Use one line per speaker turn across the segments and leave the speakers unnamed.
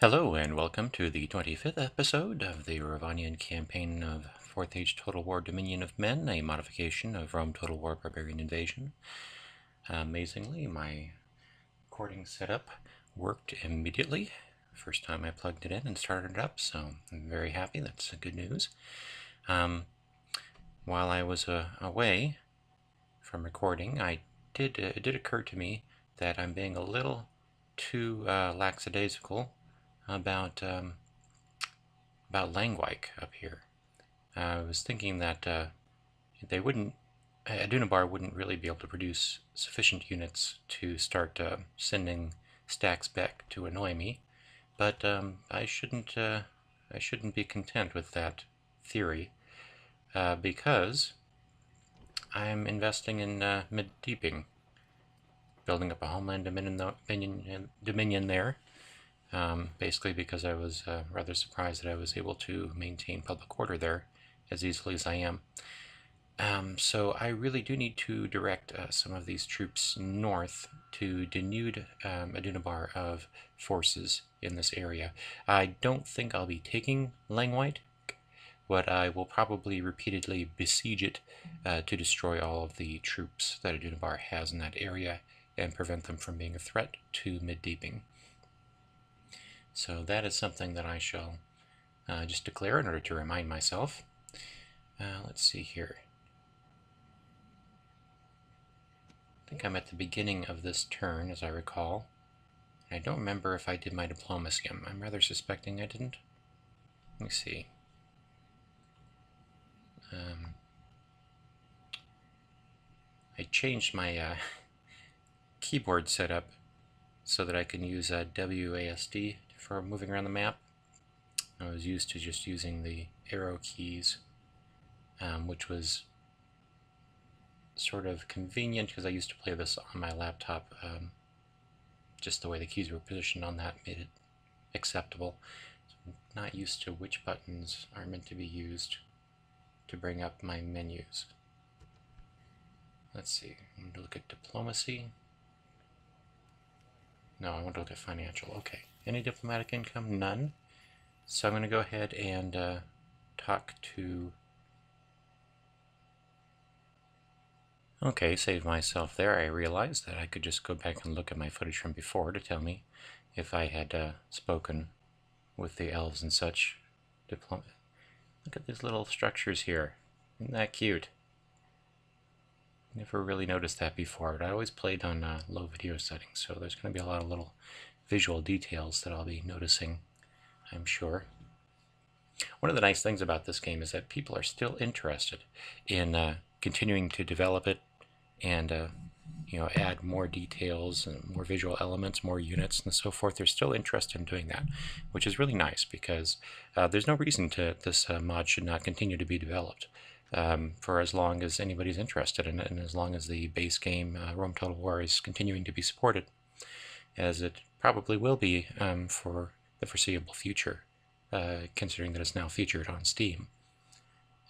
Hello and welcome to the 25th episode of the Rhovanion campaign of 4th Age Total War Dominion of Men, a modification of Rome Total War Barbarian Invasion. Amazingly, my recording setup worked immediately. First time I plugged it in and started it up, so I'm very happy. That's good news. While I was away from recording, it did occur to me that I'm being a little too lackadaisical about Langwike up here. I was thinking that Adunabar wouldn't really be able to produce sufficient units to start sending stacks back to annoy me, but I shouldn't be content with that theory because I'm investing in mid-deeping, building up a homeland dominion there. Basically because I was rather surprised that I was able to maintain public order there as easily as I am. So I really do need to direct some of these troops north to denude Adunabar of forces in this area. I don't think I'll be taking Langwike, but I will probably repeatedly besiege it to destroy all of the troops that Adunabar has in that area and prevent them from being a threat to mid-deeping. So that is something that I shall just declare in order to remind myself. Let's see here. I think I'm at the beginning of this turn, as I recall. I don't remember if I did my diplomacy. I'm rather suspecting I didn't. Let me see. I changed my keyboard setup so that I can use WASD for moving around the map. I was used to just using the arrow keys, which was sort of convenient because I used to play this on my laptop. Just the way the keys were positioned on that made it acceptable. So I'm not used to which buttons are meant to be used to bring up my menus. Let's see, I'm going to look at diplomacy. No, I want to look at financial. Okay. Any diplomatic income? None. So I'm going to go ahead and talk to... Okay, save myself there. I realized that I could just go back and look at my footage from before to tell me if I had spoken with the elves and such. Look at these little structures here. Isn't that cute? Never really noticed that before, but I always played on low video settings, so there's going to be a lot of little visual details that I'll be noticing, I'm sure. One of the nice things about this game is that people are still interested in continuing to develop it and add more details and more visual elements, more units, and so forth. They're still interested in doing that, which is really nice because there's no reason this mod should not continue to be developed. For as long as anybody's interested in it, and as long as the base game Rome Total War is continuing to be supported, as it probably will be for the foreseeable future, considering that it's now featured on Steam.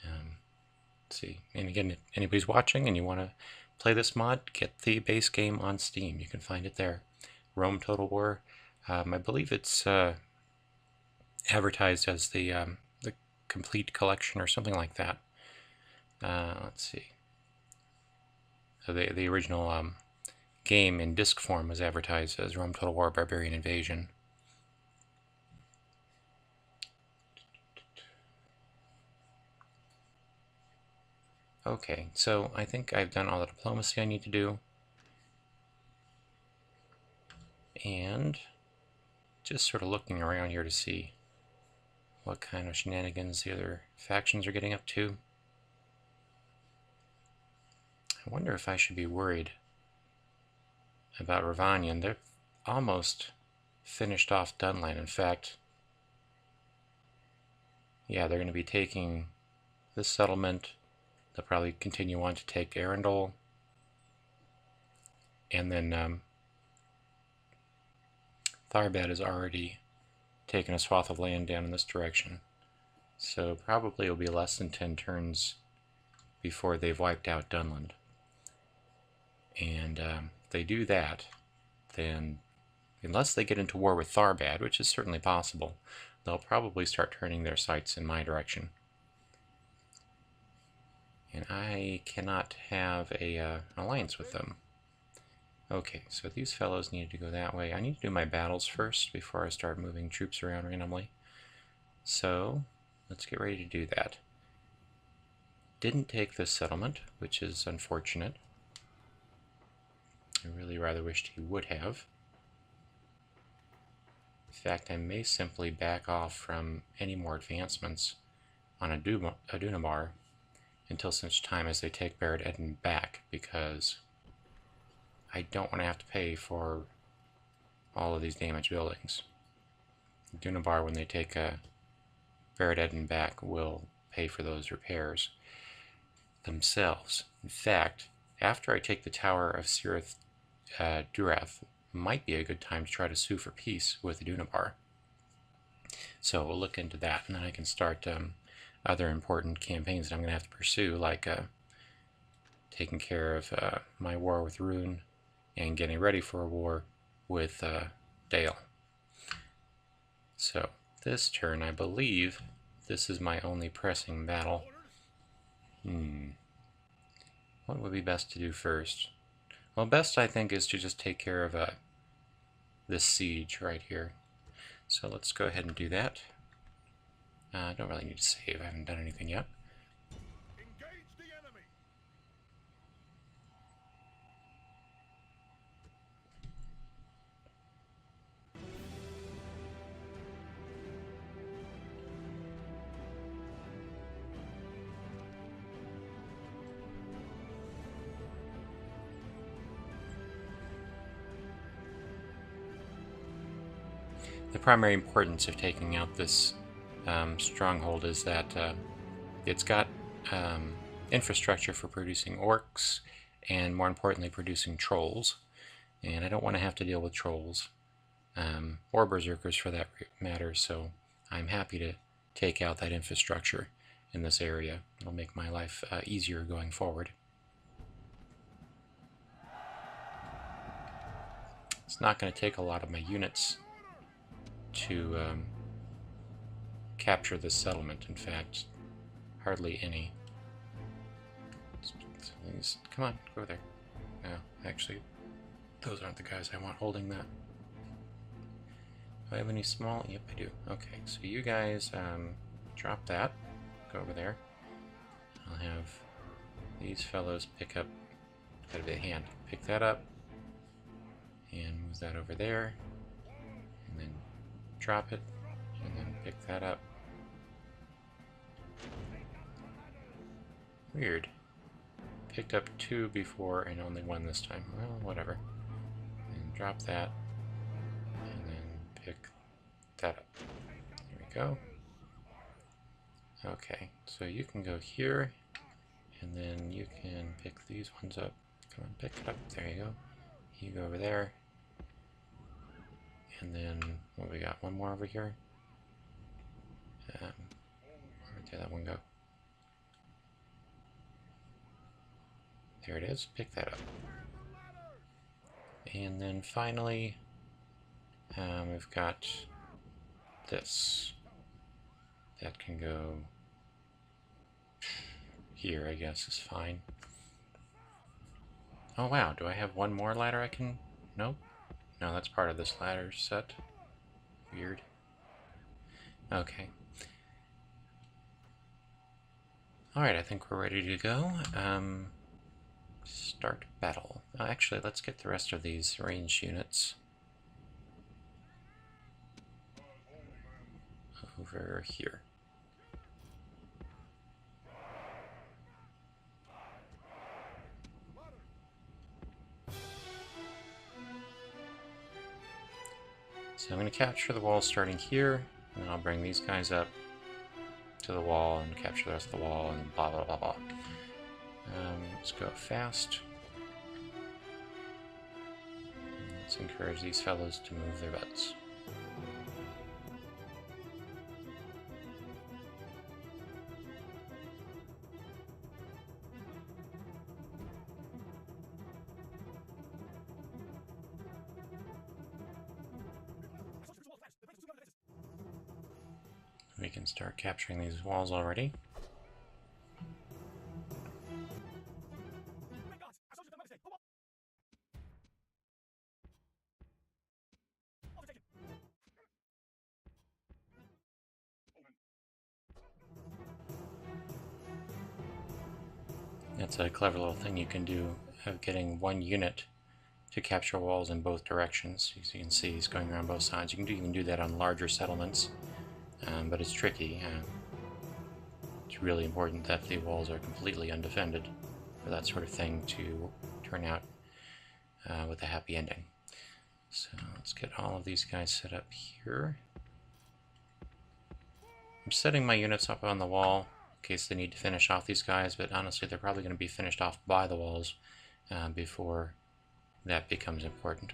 Let's see, and again, if anybody's watching and you want to play this mod, get the base game on Steam. You can find it there. Rome Total War. I believe it's advertised as the complete collection or something like that. Let's see. So the original game in disc form was advertised as Rome Total War Barbarian Invasion. Okay, so I think I've done all the diplomacy I need to do. And just sort of looking around here to see what kind of shenanigans the other factions are getting up to. I wonder if I should be worried about Rhovanion. They're almost finished off Dunland. In fact, yeah, they're going to be taking this settlement. They'll probably continue on to take Arundel. And then Tharbad has already taken a swath of land down in this direction. So probably it'll be less than 10 turns before they've wiped out Dunland. And if they do that, then unless they get into war with Tharbad, which is certainly possible, they'll probably start turning their sights in my direction. And I cannot have a alliance with them. Okay, so these fellows need to go that way. I need to do my battles first before I start moving troops around randomly. So let's get ready to do that. Didn't take this settlement, which is unfortunate. I really rather wished he would have. In fact, I may simply back off from any more advancements on Adunamar until such time as they take Barad Eden back, because I don't want to have to pay for all of these damaged buildings. Dunabar, when they take Barad Eden back, will pay for those repairs themselves. In fact, after I take the Tower of Sirith Durath, might be a good time to try to sue for peace with Dunabar. So we'll look into that, and then I can start other important campaigns that I'm going to have to pursue, like taking care of my war with Rune and getting ready for a war with Dale. So this turn, I believe, this is my only pressing battle. What would be best to do first? Well, best I think is to just take care of this siege right here. So let's go ahead and do that. I don't really need to save, I haven't done anything yet.
Engage the enemy.
The primary importance of taking out this stronghold is that it's got infrastructure for producing orcs, and more importantly producing trolls, and I don't want to have to deal with trolls or berserkers for that matter, so I'm happy to take out that infrastructure in this area. It'll make my life easier going forward. It's not going to take a lot of my units to capture this settlement, in fact, hardly any. Come on, go there. No, actually, those aren't the guys I want holding that. Do I have any small? Yep, I do. Okay, so you guys drop that, go over there. I'll have these fellows pick up, gotta be a hand, pick that up, and move that over there, and then drop it, and then pick that up. Weird. Picked up 2 before and only 1 this time. Well, whatever. And drop that, and then pick that up. There we go. Okay, so you can go here, and then you can pick these ones up. Come on, pick it up. There you go. You go over there. And then, what we got? One more over here. Where did that one go? There it is. Pick that up. And then finally, we've got this. That can go here, I guess, is fine. Oh wow, do I have one more ladder I can... Nope. No, that's part of this ladder set. Weird. Okay. Alright, I think we're ready to go. Start battle. Actually, let's get the rest of these ranged units over here. So I'm going to capture the wall starting here, and then I'll bring these guys up to the wall and capture the rest of the wall, and blah blah blah blah. Let's go fast. Let's encourage these fellows to move their butts. can start capturing these walls already. That's a clever little thing you can do of getting one unit to capture walls in both directions. As you can see, he's going around both sides. You can even do that on larger settlements, but it's tricky. It's really important that the walls are completely undefended for that sort of thing to turn out with a happy ending. So let's get all of these guys set up here. I'm setting my units up on the wall in case they need to finish off these guys, but honestly they're probably going to be finished off by the walls before that becomes important.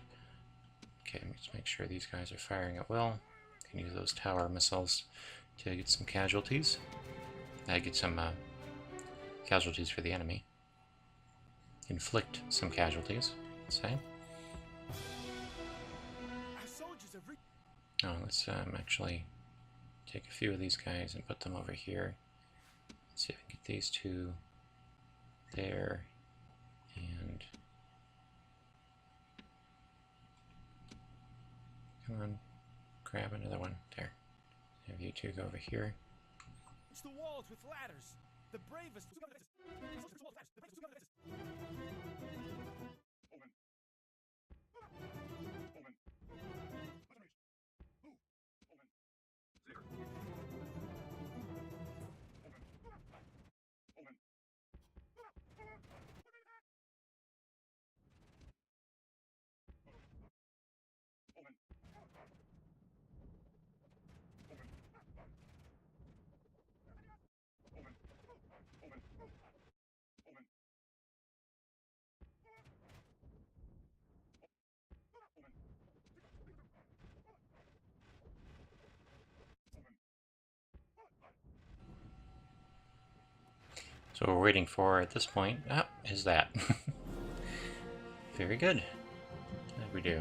Okay, let's make sure these guys are firing at will. Can use those tower missiles to get some casualties. Get some casualties for the enemy. Inflict some casualties, let's say. Oh, let's actually take a few of these guys and put them over here. Let's see if I can get these two there, and come on, grab another one there. Have you two go over here.
It's the walls with ladders. The bravest.
So what we're waiting for at this point is that. Very good. Like we do.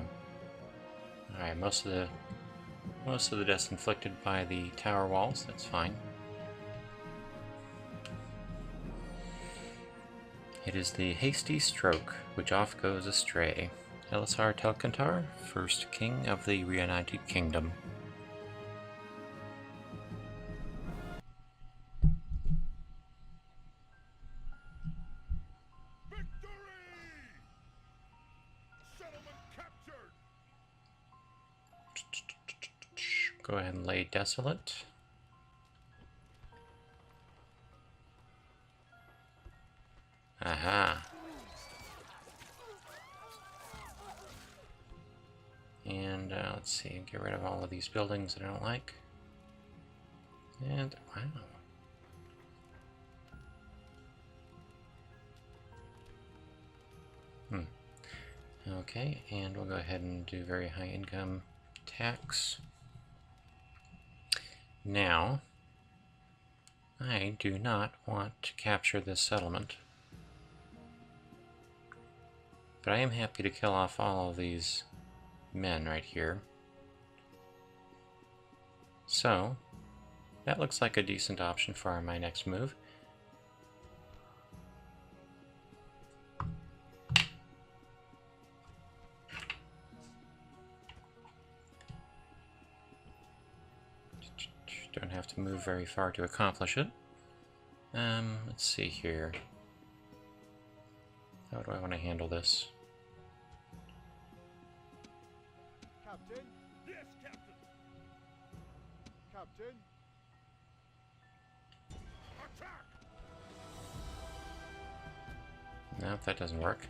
Alright, most of the deaths inflicted by the tower walls, that's fine. It is the hasty stroke which oft goes astray. Elisar Telkantar, first king of the reunited kingdom. Go ahead and lay desolate. Aha. And let's see, get rid of all of these buildings that I don't like. And wow. Okay, and we'll go ahead and do very high income tax. Now, I do not want to capture this settlement, but I am happy to kill off all of these men right here. So, that looks like a decent option for my next move. Don't have to move very far to accomplish it. Let's see here. How do I want to handle this?
Captain? Yes, Captain. Captain? Attack!
No, that doesn't work.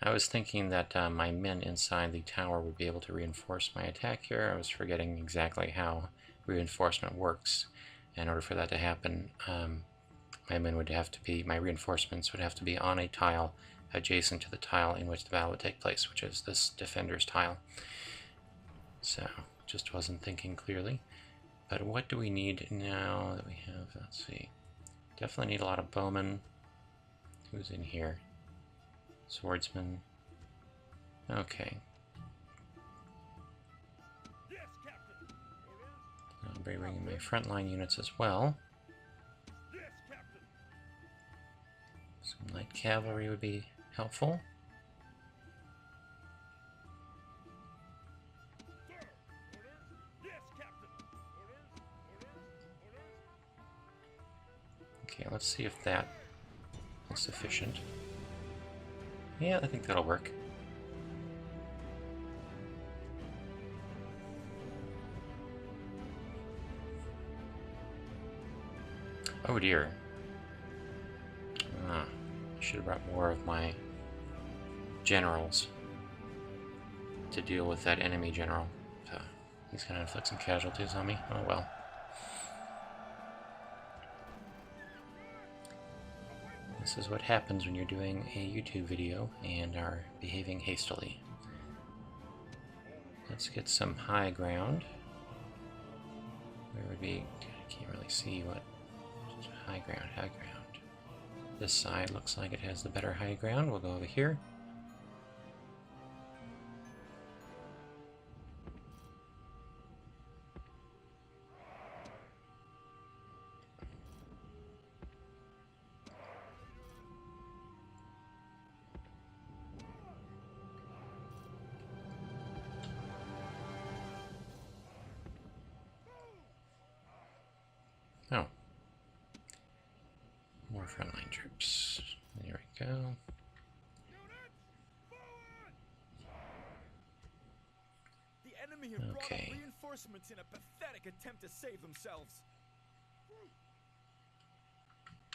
I was thinking that my men inside the tower would be able to reinforce my attack here. I was forgetting exactly how reinforcement works. In order for that to happen, my reinforcements would have to be on a tile adjacent to the tile in which the battle would take place, which is this defender's tile. So, just wasn't thinking clearly. But what do we need now that we have, let's see. Definitely need a lot of bowmen. Who's in here? Swordsman. Okay.
Yes, Captain.
I'll be bringing my frontline units as well.
Yes, Captain.
Some light cavalry would be helpful.
Sir. Orders. Yes, Captain. Orders.
Okay, let's see if that is sufficient. Yeah, I think that'll work. Oh dear. I should have brought more of my generals to deal with that enemy general. He's going to inflict some casualties on me. Oh well. This is what happens when you're doing a YouTube video and are behaving hastily. Let's get some high ground. Where would be... I can't really see what... High ground, high ground. This side looks like it has the better high ground. We'll go over here. Oh. More frontline troops. There we go.
The enemy have brought
Okay.
up reinforcements in a pathetic attempt to save themselves.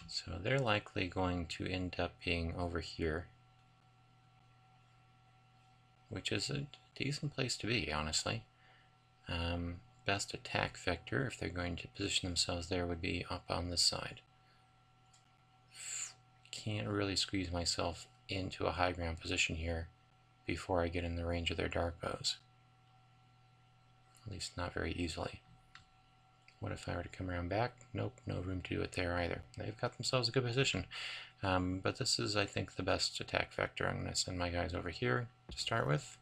So they're likely going to end up being over here, which is a decent place to be, honestly. Best attack vector, if they're going to position themselves there, would be up on this side. Can't really squeeze myself into a high ground position here before I get in the range of their dark bows. At least not very easily. What if I were to come around back? Nope, no room to do it there either. They've got themselves a good position. But this is, I think, the best attack vector. I'm going to send my guys over here to start with.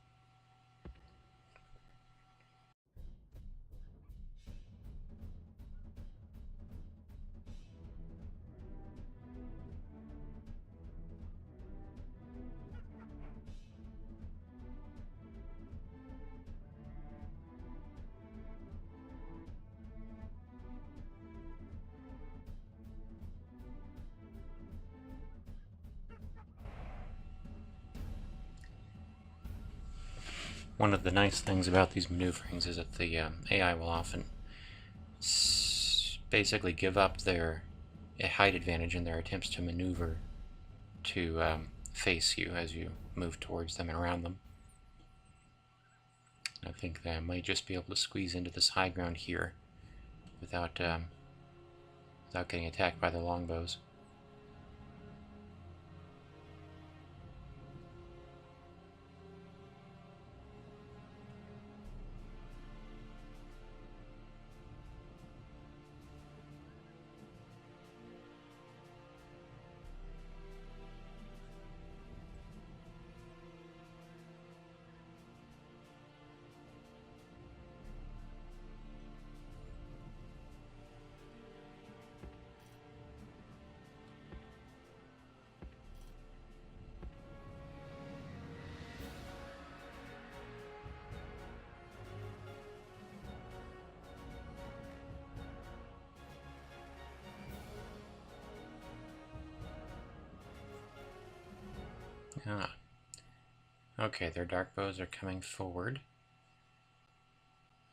One of the nice things about these maneuverings is that the AI will often basically give up their height advantage in their attempts to maneuver to face you as you move towards them and around them. I think that I might just be able to squeeze into this high ground here without getting attacked by the longbows. Okay, their dark bows are coming forward.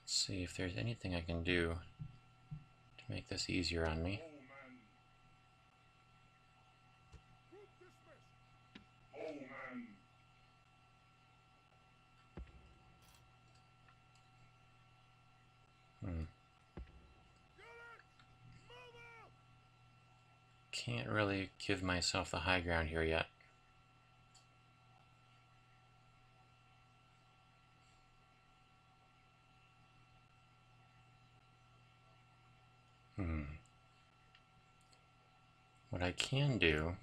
Let's see if there's anything I can do to make this easier on me. Can't really give myself the high ground here yet. What I can do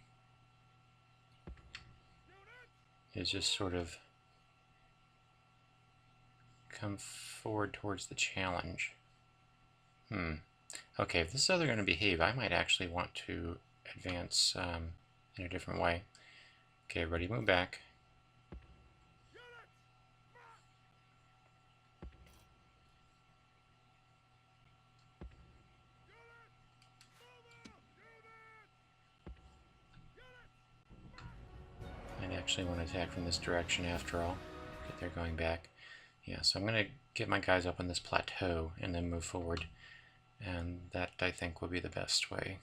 is just sort of come forward towards the challenge Okay, if this is how they're going to behave, I might actually want to advance in a different way. Okay, everybody move back. I actually want to attack from this direction after all. Okay, they're going back. Yeah, so I'm going to get my guys up on this plateau and then move forward. And that, I think, would be the best way.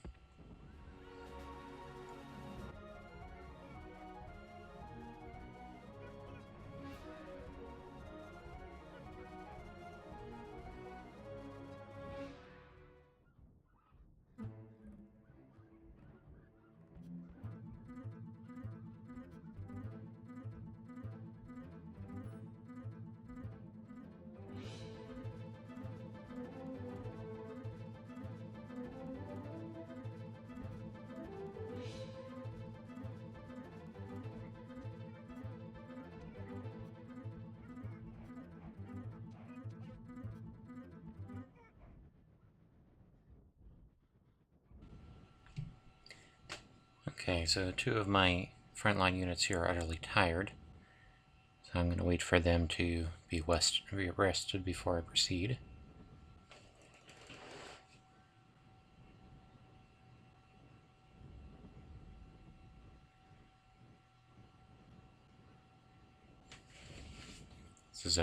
Okay, so two of my frontline units here are utterly tired. So I'm going to wait for them to be rested before I proceed. This is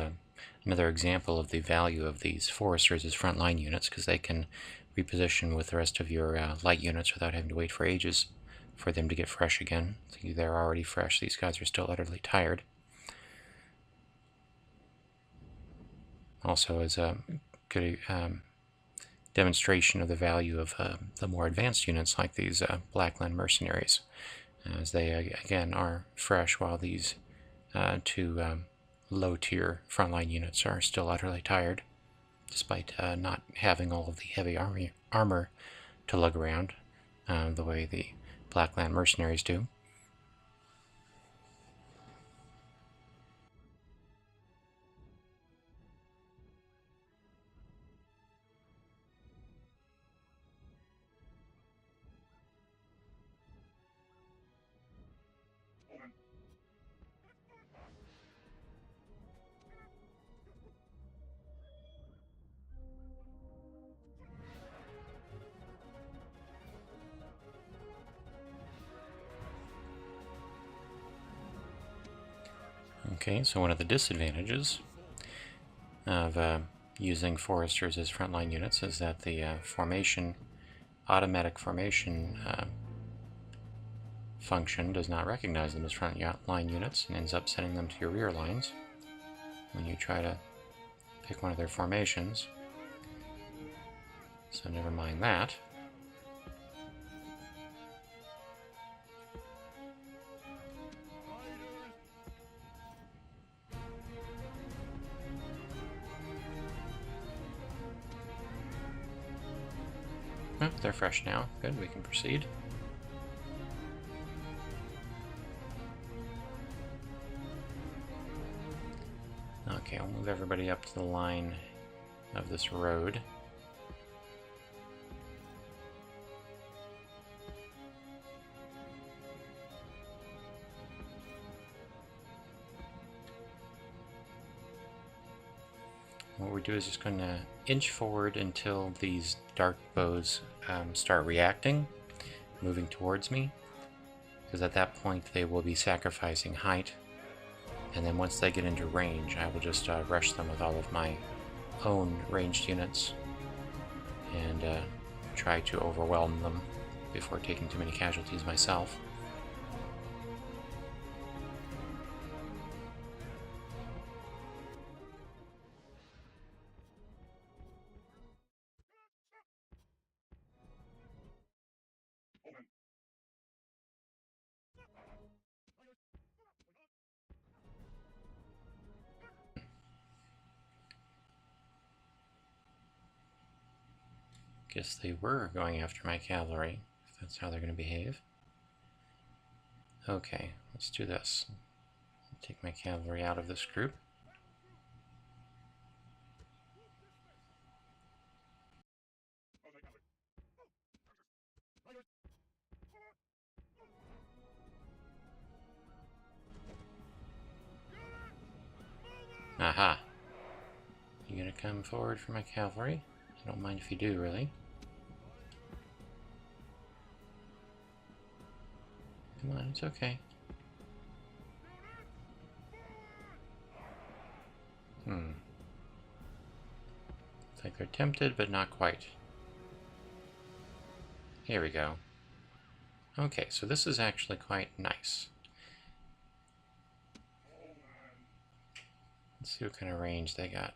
another example of the value of these foresters as frontline units, because they can reposition with the rest of your light units without having to wait for ages for them to get fresh again. See, they're already fresh. These guys are still utterly tired. Also, as a good demonstration of the value of the more advanced units like these Blackland mercenaries, as they again are fresh, while these two low-tier frontline units are still utterly tired, despite not having all of the heavy armor to lug around the way the Blackland mercenaries do. Okay, so one of the disadvantages of using foresters as frontline units is that the automatic formation function does not recognize them as frontline units and ends up sending them to your rear lines when you try to pick one of their formations. So never mind that. Oh, they're fresh now. Good, we can proceed. Okay, I'll move everybody up to the line of this road. What we do is just going to inch forward until these dark bows start reacting, moving towards me, because at that point they will be sacrificing height, and then once they get into range I will just rush them with all of my own ranged units and try to overwhelm them before taking too many casualties myself. Guess they were going after my cavalry, if that's how they're going to behave. Okay, let's do this. Take my cavalry out of this group. Aha. You gonna come forward for my cavalry? I don't mind if you do, really. Come on, it's okay. It's like they're tempted, but not quite. Here we go. Okay, so this is actually quite nice. Let's see what kind of range they got.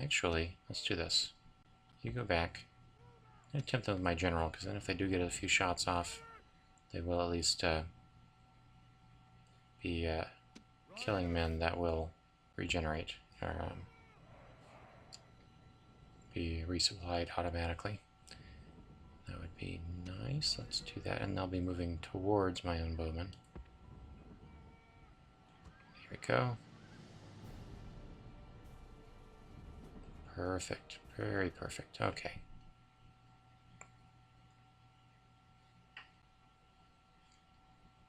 Actually, let's do this. You go back. I'm going to attempt them with my general, because then if they do get a few shots off, they will at least be killing men that will regenerate, or be resupplied automatically. That would be nice. Let's do that, and they'll be moving towards my own bowmen. Here we go. Perfect. Very perfect. Okay.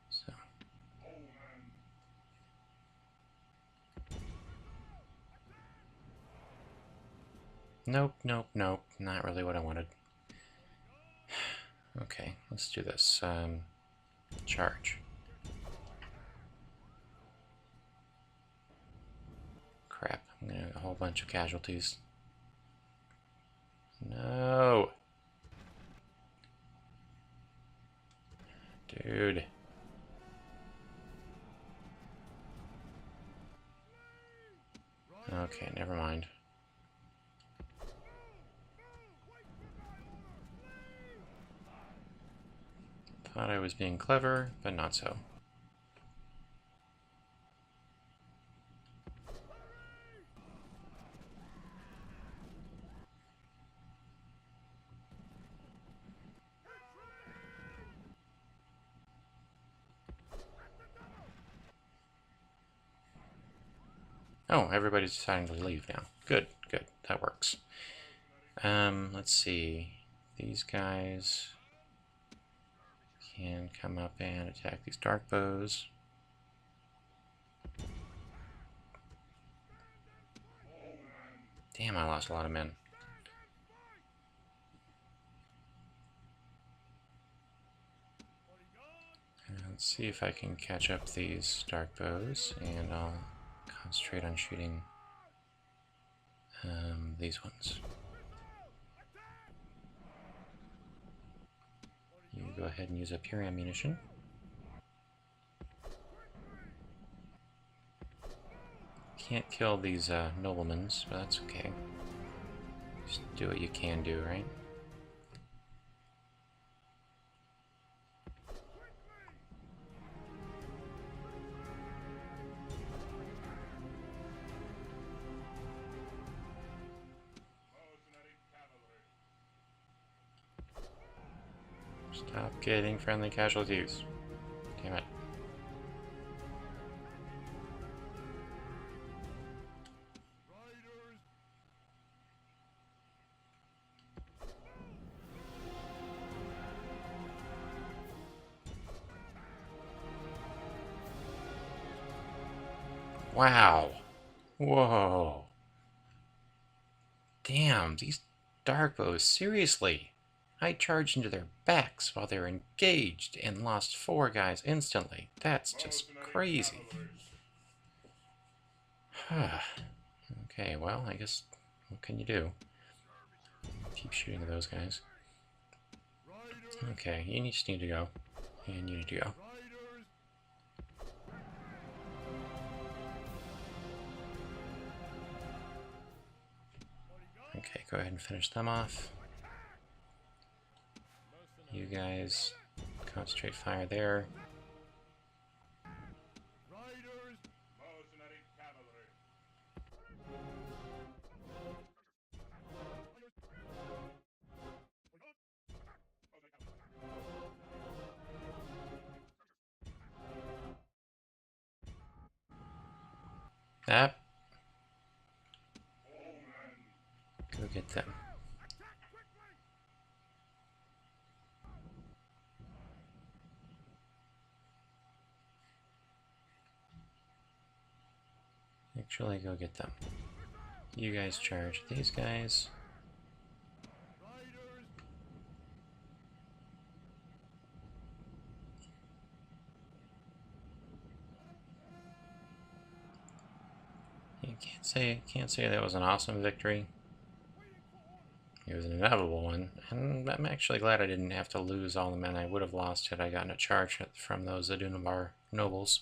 So. Nope, nope, nope. Not really what I wanted. Okay, let's do this. Charge. Crap. I'm gonna have a whole bunch of casualties. No! Dude. Okay, never mind. Thought I was being clever, but not so. Oh, everybody's deciding to leave now. Good, good. That works. Let's see. These guys can come up and attack these dark bows. Damn, I lost a lot of men. Let's see if I can catch up these dark bows, and I'll concentrate on shooting these ones. You go ahead and use up your ammunition. Can't kill these noblemen, but that's okay. Just do what you can do, right? Stop getting friendly casualties. Damn it. Wow. Whoa. Damn, these dark bows, seriously. I charged into their backs while they were engaged and lost 4 guys instantly. That's just crazy. Okay, well, I guess, what can you do? Keep shooting at those guys. Okay, you just need to go. And you need to go. Okay, go ahead and finish them off. You guys concentrate fire there. Go get them. Actually, go get them. You guys charge these guys. You can't say that was an awesome victory. It was an inevitable one, and I'm actually glad I didn't have to lose all the men I would have lost had I gotten a charge from those Adunabar nobles.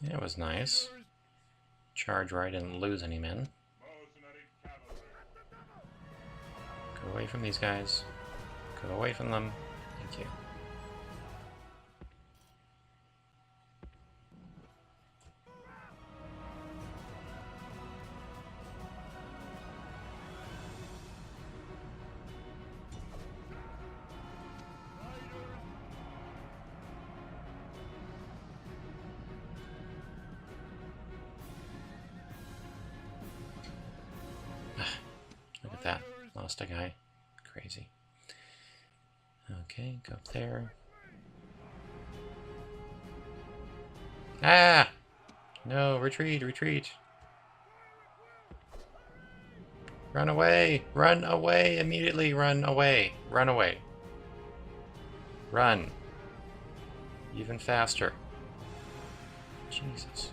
That was nice. Charge where I didn't lose any men. Go away from these guys. Go away from them. Thank you. Look at that. Lost a guy. Crazy. Okay, go up there. Ah! No, retreat, retreat. Run away! Run away! Immediately run away! Run away! Run! Even faster. Jesus.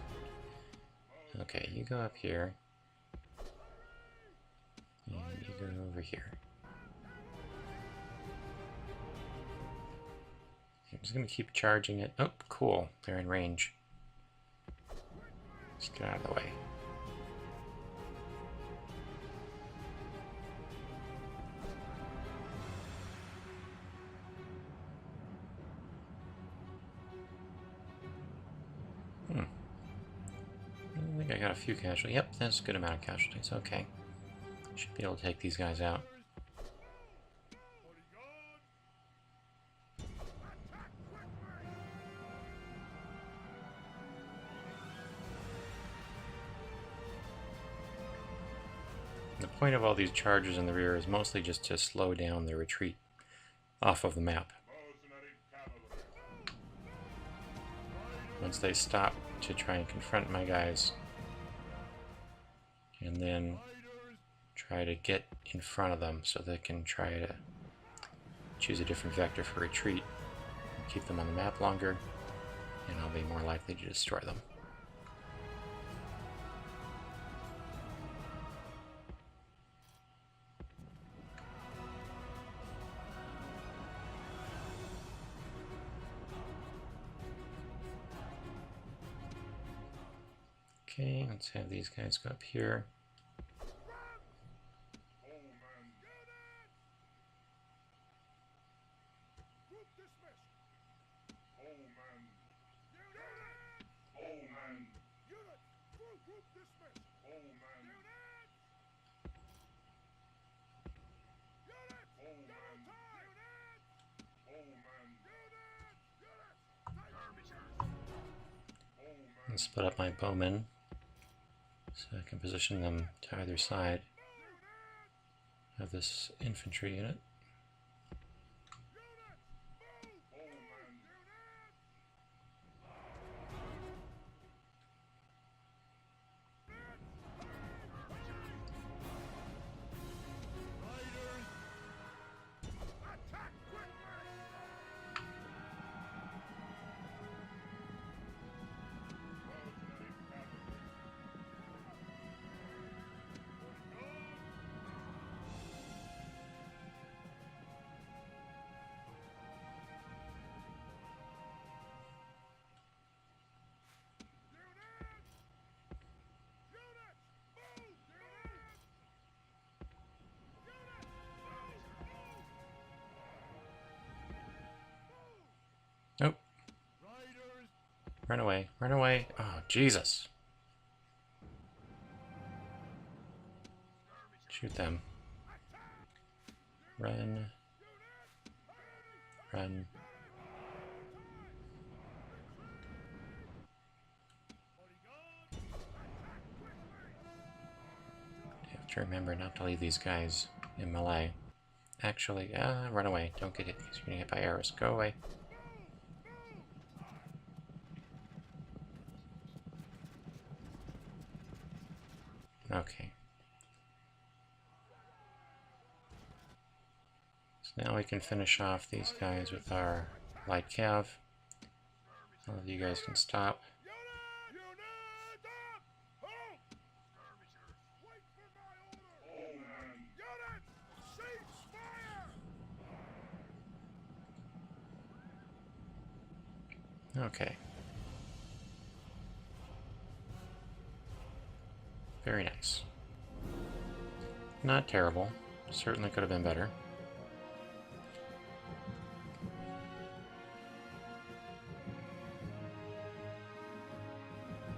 Okay, you go up here. And you go over here. I'm just gonna keep charging it. Oh, cool. They're in range. Just get out of the way. I think I got a few casualties. Yep, that's a good amount of casualties. Okay. Should be able to take these guys out. The point of all these charges in the rear is mostly just to slow down the retreat off of the map. Once they stop to try and confront my guys, and then try to get in front of them so they can try to choose a different vector for retreat, keep them on the map longer, and I'll be more likely to destroy them. Okay, let's have these guys go up here. And split up my bowmen so I can position them to either side of this infantry unit. Nope. Run away, run away. Oh, Jesus. Shoot them. Run. Run. to remember not to leave these guys in melee. Actually, run away. Don't get hit because you're getting hit by arrows. Go away. Okay. So now we can finish off these guys with our light cav. All of you guys can stop. Okay. Very nice. Not terrible. Certainly could have been better.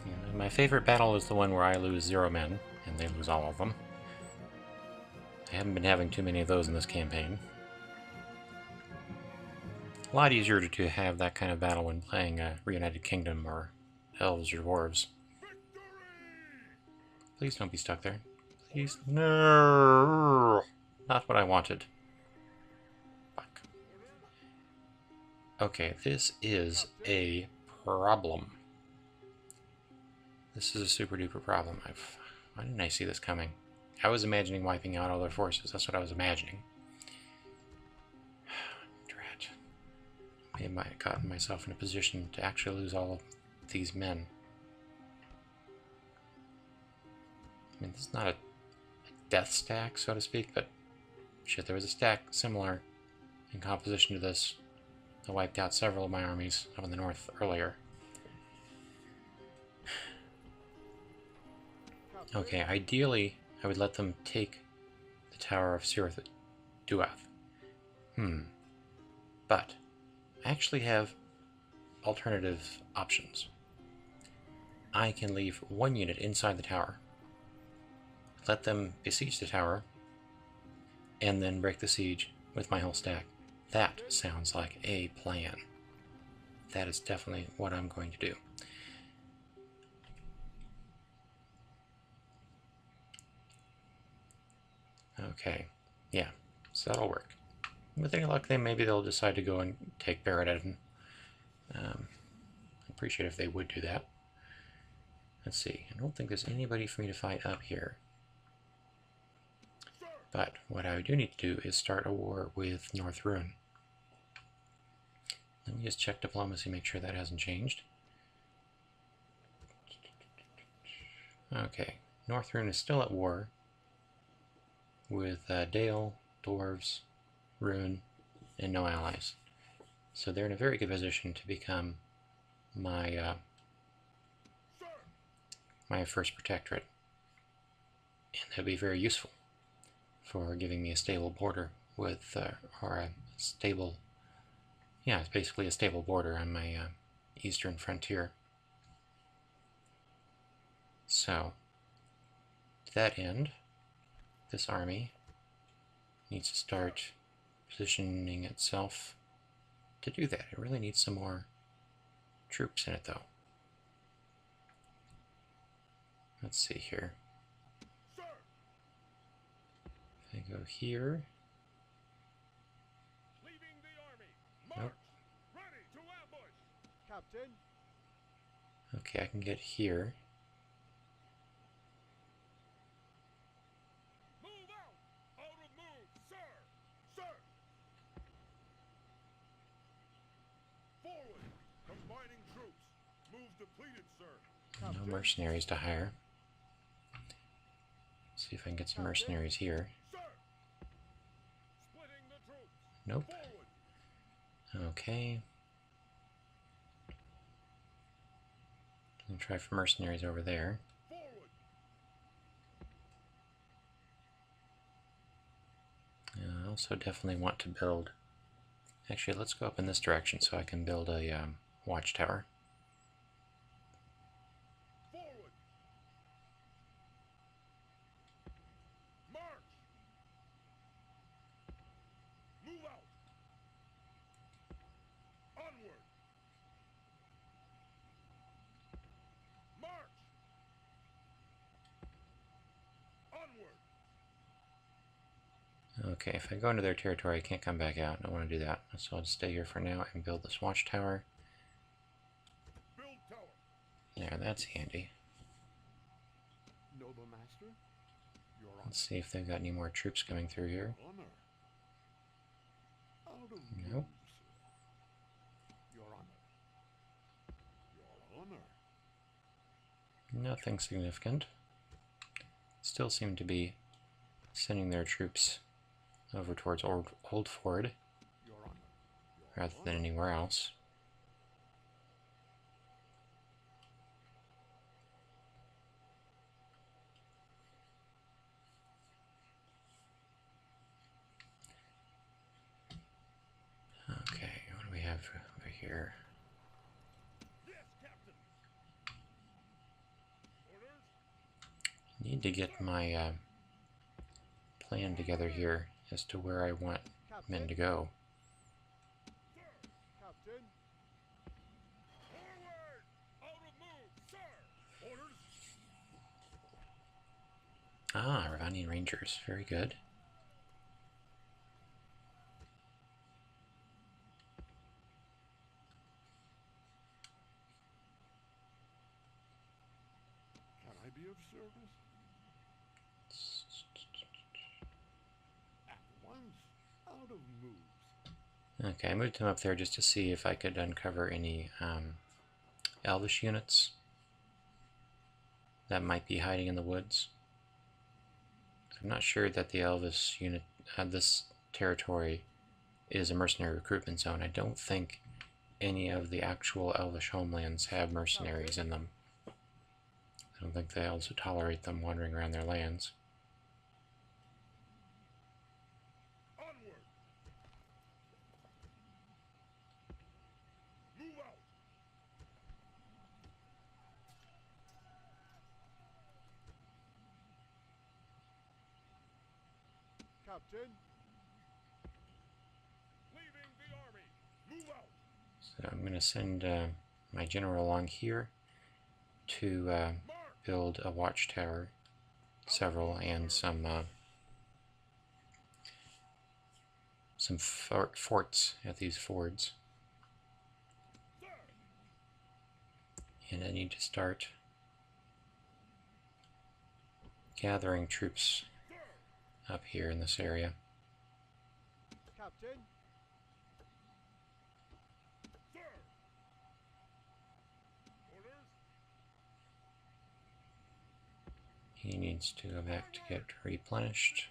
And my favorite battle is the one where I lose 0 men, and they lose all of them. I haven't been having too many of those in this campaign. A lot easier to have that kind of battle when playing Reunited Kingdom or Elves or Dwarves. Please don't be stuck there. Please. No! Not what I wanted. Fuck. Okay, this is a problem. This is a super duper problem. Why didn't I see this coming? I was imagining wiping out all their forces. That's what I was imagining. Drat. I might have gotten myself in a position to actually lose all of these men. I mean, this is not a death stack, so to speak, but shit, there was a stack similar in composition to this. I wiped out several of my armies up in the north earlier. Okay, ideally, I would let them take the Tower of Cirith Duath. But I actually have alternative options. I can leave one unit inside the tower, let them besiege the tower, and then break the siege with my whole stack. That sounds like a plan. That is definitely what I'm going to do. Okay, yeah, so that'll work. With any luck, then maybe they'll decide to go and take Barad. I'd appreciate if they would do that. Let's see, I don't think there's anybody for me to fight up here. But what I do need to do is start a war with North Rune. Let me just check diplomacy, make sure that hasn't changed. Okay, North Rune is still at war with Dale, Dwarves, Rune, and no allies. So they're in a very good position to become my my first protectorate. And that'll be very useful for giving me a stable border with, or a stable, yeah, it's basically a stable border on my eastern frontier. So, to that end, this army needs to start positioning itself to do that. It really needs some more troops in it, though. Let's see here. If I go here. Nope.
Captain.
Okay, I can get here.
Move out! Out of move, sir! Sir! Forward! Combining troops. Move depleted, sir.
No mercenaries to hire. See if I can get some mercenaries here. Nope. Okay. I'll try for mercenaries over there. I also definitely want to build... Actually, let's go up in this direction so I can build a watchtower. Okay, if I go into their territory, I can't come back out. I don't want to do that. So I'll just stay here for now and build this watchtower.
Build tower.
Yeah, that's handy.
Noble master, your honor.
Let's see if they've got any more troops coming through here.
Honor. Out of
Nope.
moves. Your honor. Your honor.
Nothing significant. Still seem to be sending their troops over towards Old Ford
Your honor.
rather than anywhere else. Okay, what do we have over here?
Yes, Captain. Orders.
Need to get my plan together here as to where I want men to go.
Captain. Forward! Out of move, sir! Orders.
Ah, Rhovanion Rangers. Very good.
Can I be of service? At once. Out of moves.
Okay, I moved him up there just to see if I could uncover any Elvish units that might be hiding in the woods. I'm not sure that the Elvish unit, this territory, is a mercenary recruitment zone. I don't think any of the actual Elvish homelands have mercenaries in them. I don't think they also tolerate them wandering around their lands.
Onward. Move out. Captain. Leaving the army. Move out.
So I'm going to send my general along here to build a watchtower, several, and some forts at these fords. And I need to start gathering troops up here in this area.
Captain. Sir. Orders.
He needs to go back to get replenished.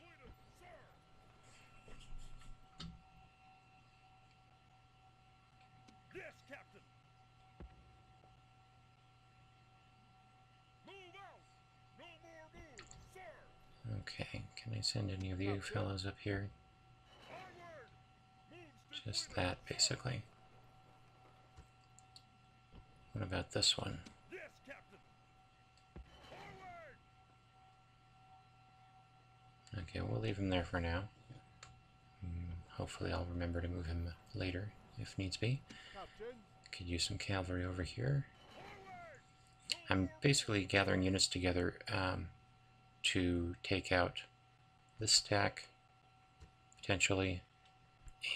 Yes, Captain. Move out. No more moves, sir.
Okay, can I send any of you fellows up here?
Onward. Moves
Just that, basically. What about this one?
Yes, Captain. Forward.
Okay, we'll leave him there for now. Hopefully I'll remember to move him later, if needs be.
Captain.
Could use some cavalry over here. I'm basically gathering units together to take out this stack, potentially,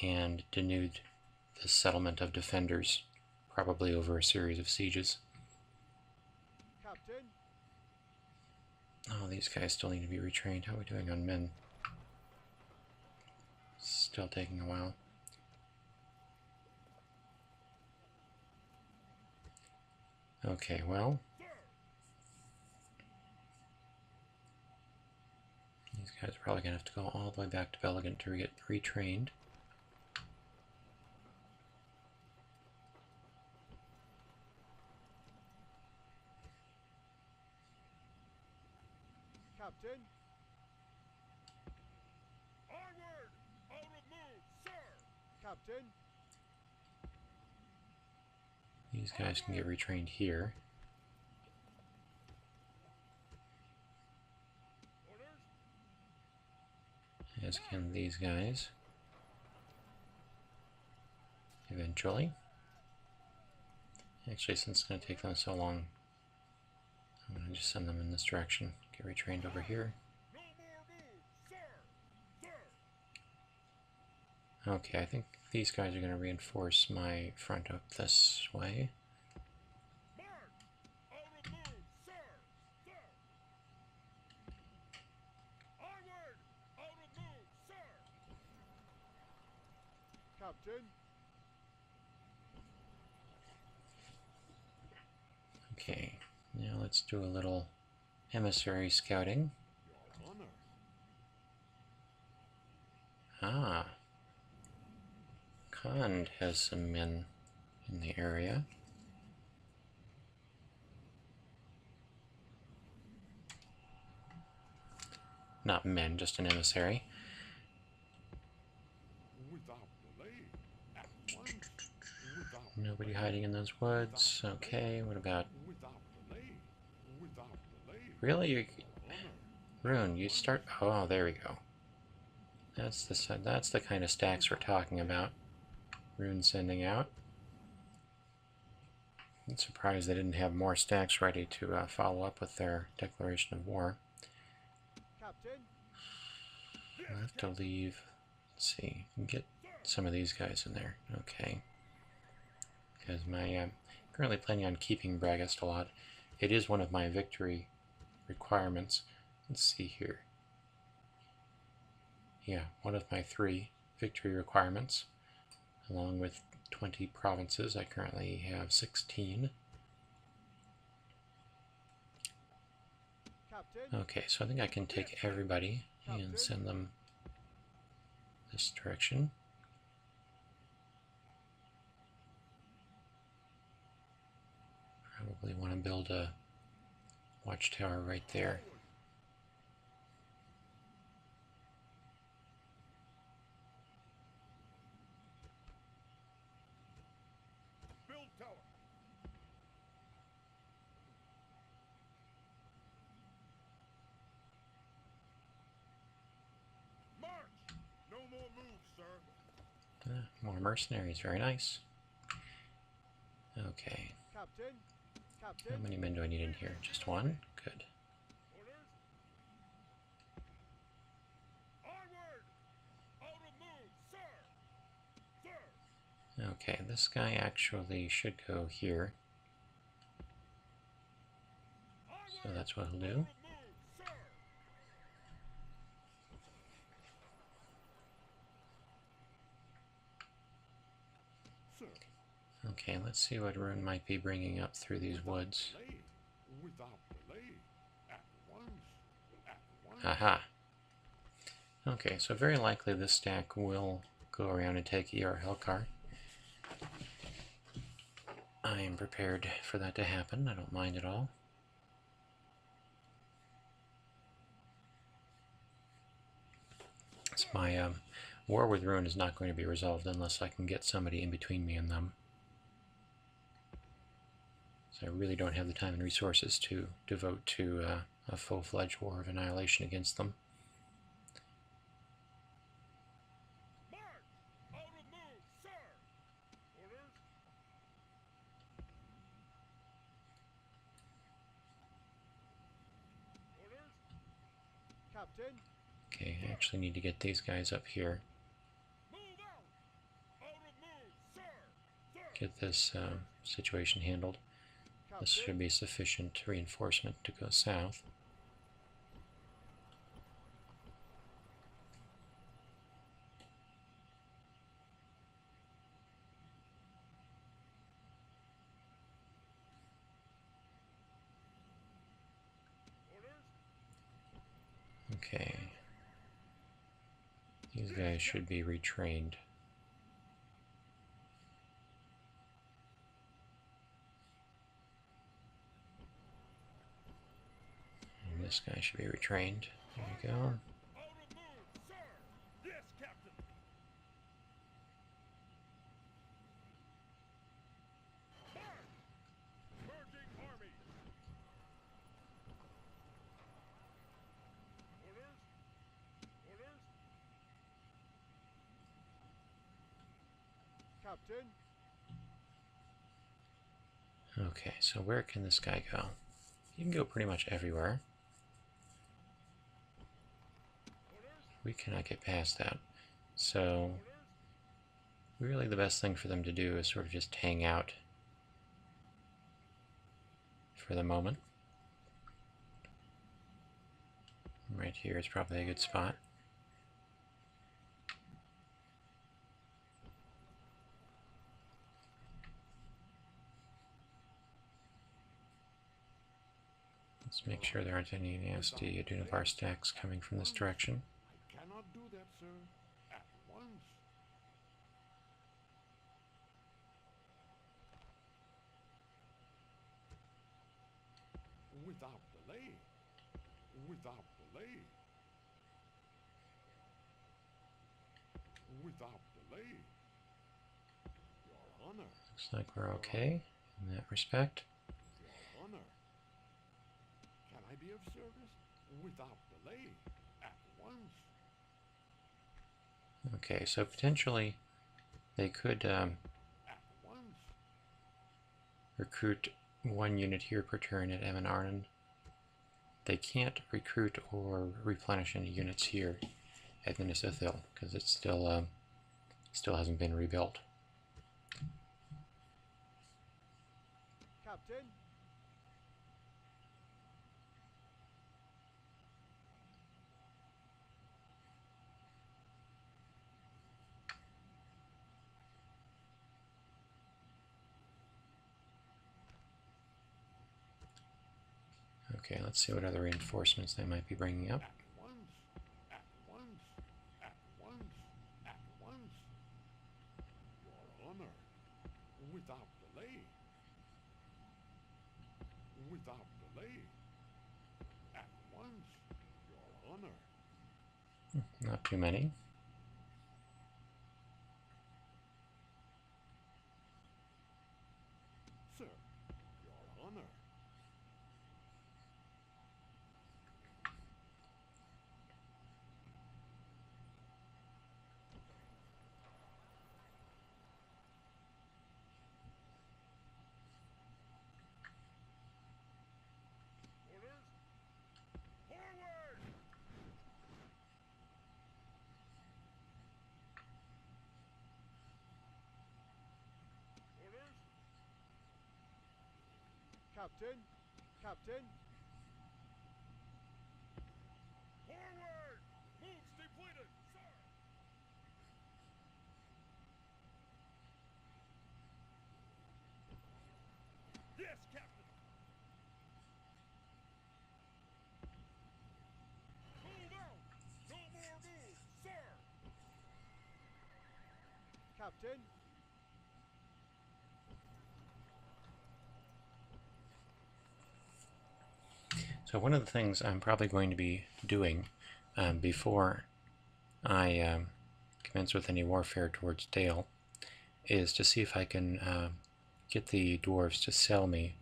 and denude the settlement of defenders, probably over a series of sieges.
Captain.
Oh, these guys still need to be retrained. How are we doing on men? Still taking a while. Okay, well, these guys are probably going to have to go all the way back to Belegant to get retrained.
Captain. Onward! Out of move, sir! Captain.
These guys can get retrained here.
Orders.
As can these guys. Eventually. Actually, since it's going to take them so long, I'm going to just send them in this direction. Get retrained over here.
No more moves, sir! Sir!
Okay, I think these guys are going to reinforce my front up this way.
Captain.
Okay, now let's do a little emissary scouting.
Your honor.
Ah, Khand has some men in the area. Not men, just an emissary.
Without delay. At once. Without
Nobody
delay.
hiding in those woods. Okay, what about...
Without delay. Without delay.
Really? You...
Honor.
Rune, you start... Oh, there we go. That's the kind of stacks we're talking about. Rune sending out. I'm surprised they didn't have more stacks ready to follow up with their declaration of war.
Captain.
I'll have to leave. Let's see. I can get some of these guys in there. Okay. Because I'm currently planning on keeping Bragast a lot. It is one of my victory requirements. Let's see here. Yeah, one of my 3 victory requirements, along with 20 provinces. I currently have 16.
Captain.
Okay, so I think I can take everybody and send them this direction. Probably want to build a watchtower right there.
Build tower. March. No more moves, sir.
More mercenaries, very nice. Okay,
Captain.
how
Captain.
many men do I need in here? Just 1? Good.
Orders. Onward. Out of move, sir. Sir.
Okay, this guy actually should go here. So that's what he'll do.
Out of move, sir. Sir.
Okay, let's see what Rune might be bringing up through these woods.
Delay. Without delay. At once. At once.
Aha! Okay, so very likely this stack will go around and take E.R. Helkar. I am prepared for that to happen. I don't mind at all. So my war with Rune is not going to be resolved unless I can get somebody in between me and them. So I really don't have the time and resources to devote to a full-fledged war of annihilation against them.
March. Out of move, sir. Orders. Orders. Captain.
Okay, I actually need to get these guys up here.
Move out. Out of move, sir. Sir.
Get this situation handled. This should be sufficient reinforcement to go south. Okay. These guys should be retrained. And this guy should be retrained. There you go.
Out of move, sir. Yes, Captain. March. Merging armies. Orders. Orders. Captain.
Okay, so where can this guy go? He can go pretty much everywhere. We cannot get past that. So Really the best thing for them to do is sort of just hang out for the moment. Right here is probably a good spot. Let's make sure there aren't any nasty Adunabar stacks coming from this direction.
I cannot do that, sir, at once. Without delay. Without delay. Without delay. Your Honor.
Looks like we're okay in that respect.
Your Honor. Can I be of service? Without delay. At once.
Okay, so potentially they could
At once.
recruit one unit here per turn at Evan Arnon. They can't recruit or replenish any units here at Minnesota because it's still hasn't been rebuilt.
Captain.
Okay, let's see what other reinforcements they might be bringing up.
At once. At once. At once. At once. Your Honor. Without delay. Without delay. At once. Your Honor.
Not too many.
Sir. Your Honor. Orders. Forward! Orders.
Captain. Captain.
Forward! Moves depleted, sir! Yes, Captain! Move out! No more moves, sir!
Captain.
So one of the things I'm probably going to be doing before I commence with any warfare towards Dale is to see if I can get the dwarves to sell me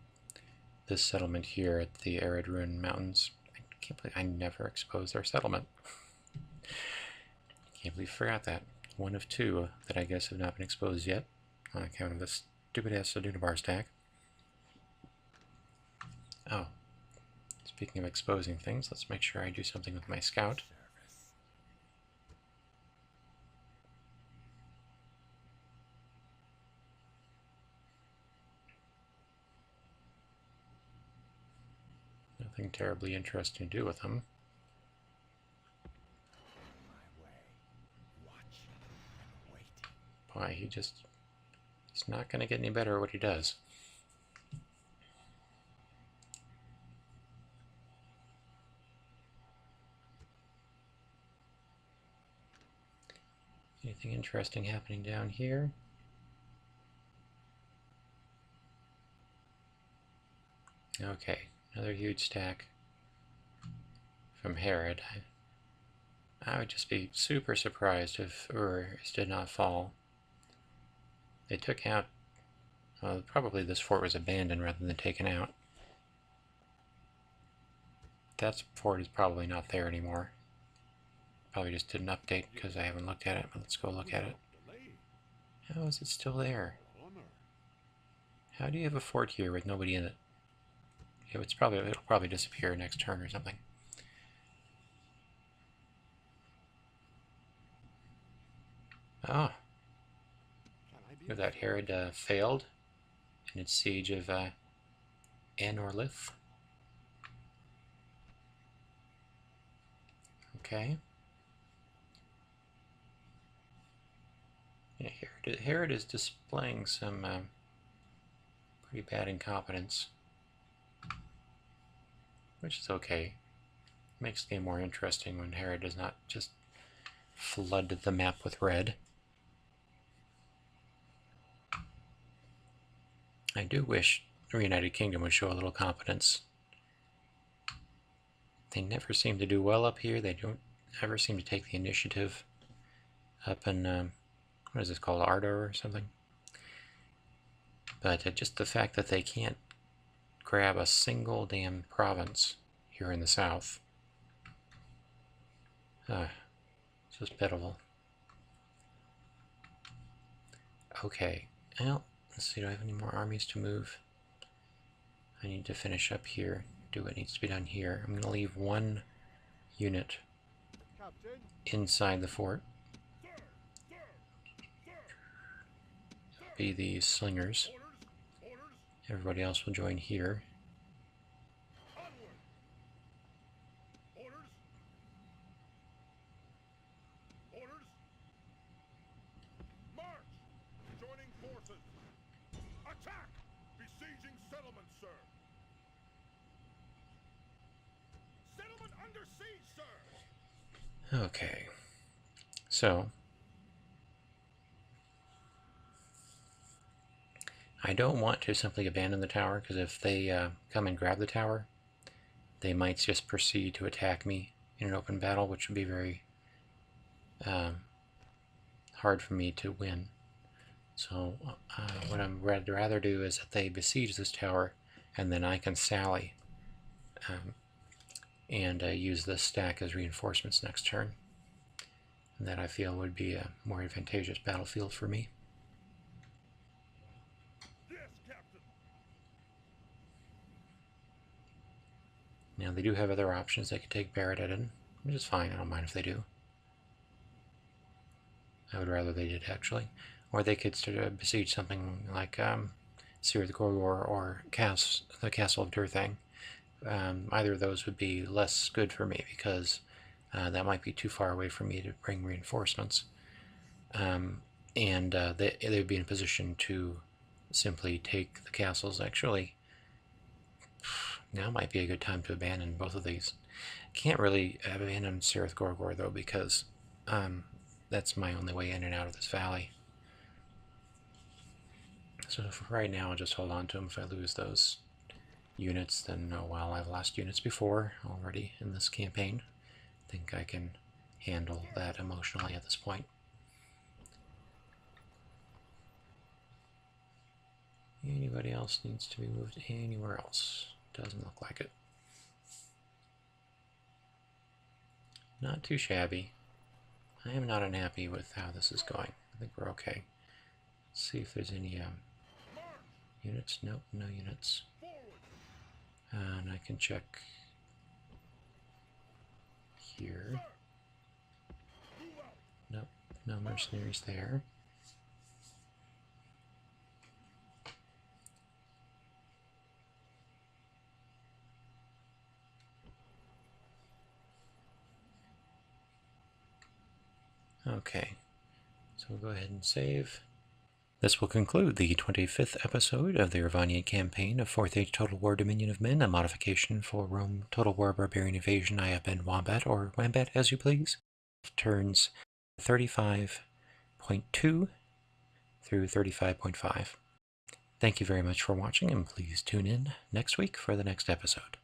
this settlement here at the Arid Ruin Mountains. I can't believe I never exposed their settlement. Can't believe I forgot that. One of two that I guess have not been exposed yet on account of this stupid ass Adunabar stack. Oh. Speaking of exposing things, let's make sure I do something with my scout. Nothing terribly interesting to do with him. Boy, he's not going to get any better at what he does. Anything interesting happening down here? Okay, another huge stack from Herod. I would just be super surprised if Urs did not fall. They took out, well, probably this fort was abandoned rather than taken out. That fort is probably not there anymore. Probably just didn't update because I haven't looked at it, but let's go look at it. How is it still there? How do you have a fort here with nobody in it? It'll probably disappear next turn or something. Ah. that Herod failed in its siege of Anorlith. Okay. Yeah, Herod is displaying some pretty bad incompetence, which is okay. Makes the game more interesting when Herod does not just flood the map with red. I do wish the United Kingdom would show a little competence. They never seem to do well up here. They don't ever seem to take the initiative up in, what is this called, Ardor or something? But just the fact that they can't grab a single damn province here in the south. It's just pitiful. Okay, well, let's see, do I have any more armies to move? I need to finish up here, do what needs to be done here. I'm going to leave one unit
Captain.
inside the fort. It'll be the slingers. Everybody else will join here. Okay, so I don't want to simply abandon the tower, because if they come and grab the tower, they might just proceed to attack me in an open battle, which would be very hard for me to win. So what I'd rather do is that they besiege this tower, and then I can sally and use this stack as reinforcements next turn. And that I feel would be a more advantageous battlefield for me.
Yes, Captain.
Now they do have other options. They could take Barrett-Eden, which is fine. I don't mind if they do. I would rather they did, actually. Or they could sort of besiege something like Cirith Gorgor or the Castle of Durthang. Either of those would be less good for me, because that might be too far away for me to bring reinforcements. And they would be in a position to simply take the castles. Actually, now might be a good time to abandon both of these. Can't really abandon Cirith Gorgor, though, because that's my only way in and out of this valley. So for right now, I'll just hold on to them. If I lose those units, then oh well, I've lost units before already in this campaign. I think I can handle that emotionally at this point. Anybody else needs to be moved anywhere else? Doesn't look like it. Not too shabby. I am not unhappy with how this is going. I think we're okay. Let's see if there's any units. Nope, no units. And I can check here. Nope, no mercenaries there. Okay, so we'll go ahead and save. This will conclude the 25th episode of the Rhovanion campaign of 4th Age Total War Dominion of Men, a modification for Rome Total War Barbarian Invasion. I have been Wombat, or Wambat as you please. Turns 35.2 through 35.5. Thank you very much for watching, and please tune in next week for the next episode.